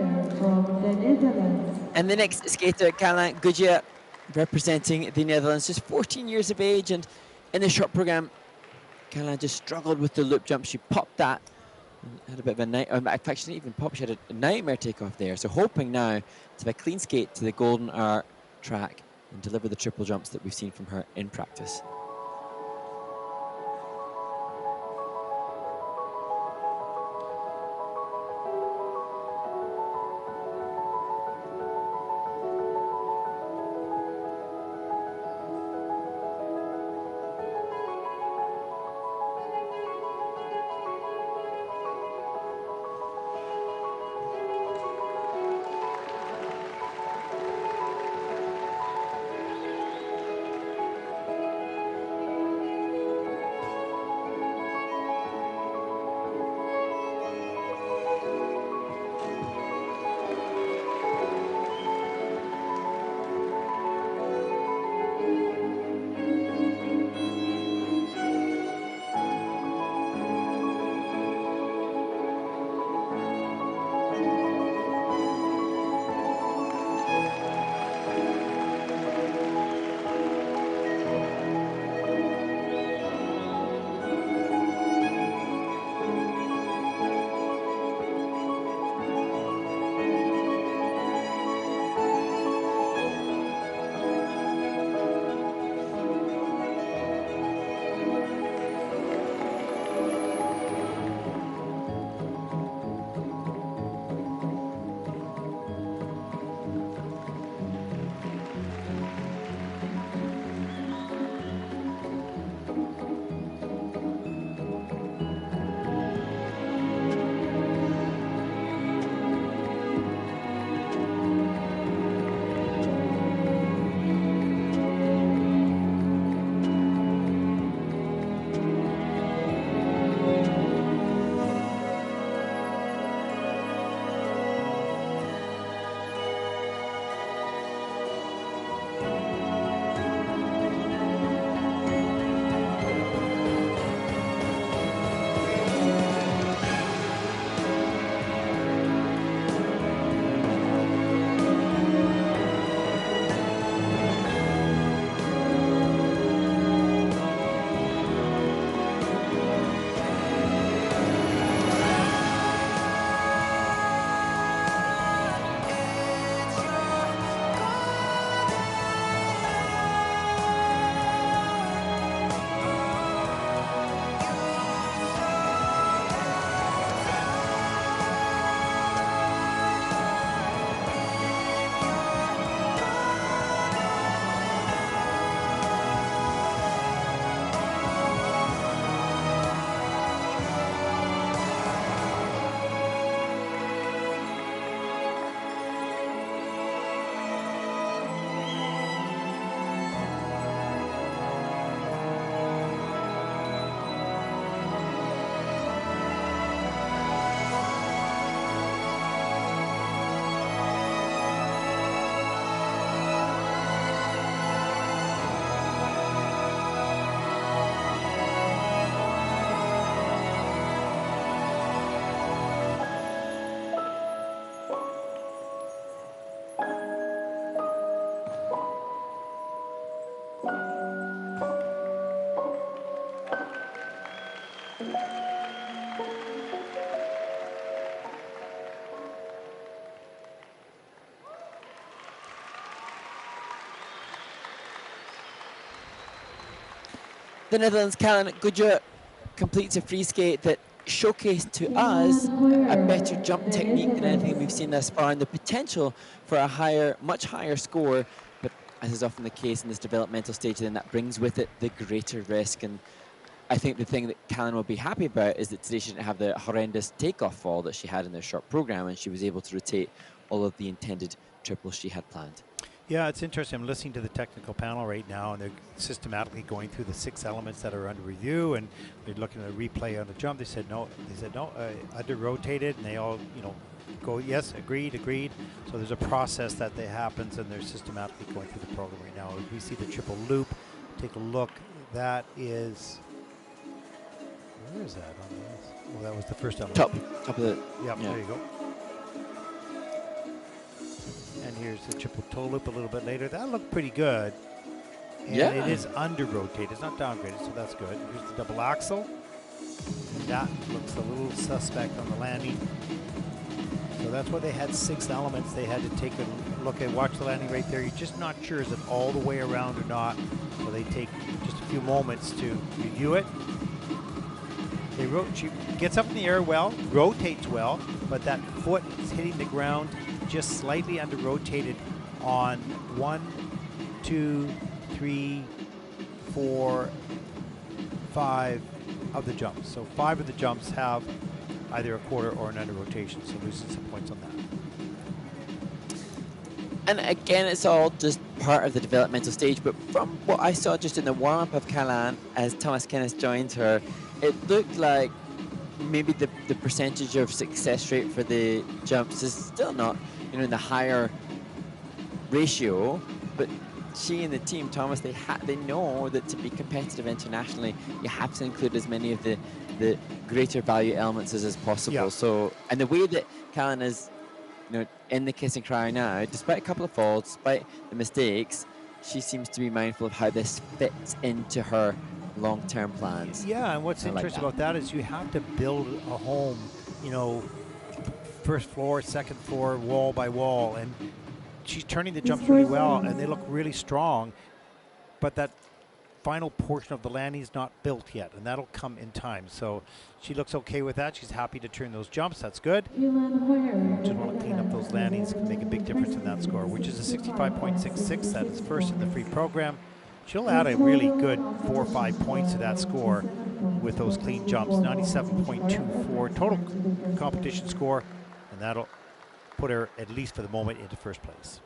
skater from the Netherlands. And the next skater, Kahlan, GOOIJER, representing the Netherlands, just 14 years of age. And in the short program, Kahlan just struggled with the loop jump. She popped that and had a bit of a night. In fact, she didn't even pop. She had a nightmare takeoff there. So hoping now to have a clean skate to the golden hour track and deliver the triple jumps that we've seen from her in practice. The Netherlands' Kahlan GOOIJER completes a free skate that showcased to us a better jump technique than anything we've seen thus far, and the potential for a much higher score. But as is often the case in this developmental stage, then that brings with it the greater risk. And I think the thing that Kahlan will be happy about is that today she didn't have the horrendous takeoff fall that she had in their short program, and she was able to rotate all of the intended triples she had planned. Yeah, it's interesting. I'm listening to the technical panel right now, and they're systematically going through the 6 elements that are under review, and they're looking at a replay on the jump. They said no, under rotated, and they all, go, yes, agreed. So there's a process that happens, and they're systematically going through the program right now. We see the triple loop. Take a look. That is, where is that on this? Well, that was the first element. Top of the. Yep, yeah, there you go. There's a triple toe loop a little bit later. That looked pretty good. And Yeah. it is under rotated. It's not downgraded, so that's good. Here's the double axle. That looks a little suspect on the landing. So that's why they had 6 elements. They had to take a look at, watch the landing right there. You're just not sure, is it all the way around or not? So they take just a few moments to review it. She gets up in the air well, rotates well, but that foot is hitting the ground just slightly under rotated on 1, 2, 3, 4, 5 of the jumps. So 5 of the jumps have either a quarter or an under rotation, so losing some points on that. And again, it's all just part of the developmental stage, but from what I saw just in the warm-up of Kahlan as Thomas Kenneth joined her, it looked like maybe the percentage of success rate for the jumps is still not, you know, in the higher ratio, but she and the team, Thomas, they know that to be competitive internationally, you have to include as many of the greater value elements as possible. Yeah. So, and the way that Kahlan is, you know, in the kiss and cry now, despite a couple of falls, despite the mistakes, she seems to be mindful of how this fits into her long-term plans. Yeah, and what's interesting about that is you have to build a home, you know, first floor, second floor, wall by wall, and she's turning the jumps really well, and they look really strong, but that final portion of the landing is not built yet, and that'll come in time. So she looks okay with that. She's happy to turn those jumps. That's good. Just want to clean up those landings, can make a big difference in that score, which is a 65.66. That is first in the free program. She'll add a really good 4 or 5 points to that score with those clean jumps. 97.24 total competition score, and that'll put her, at least for the moment, into first place.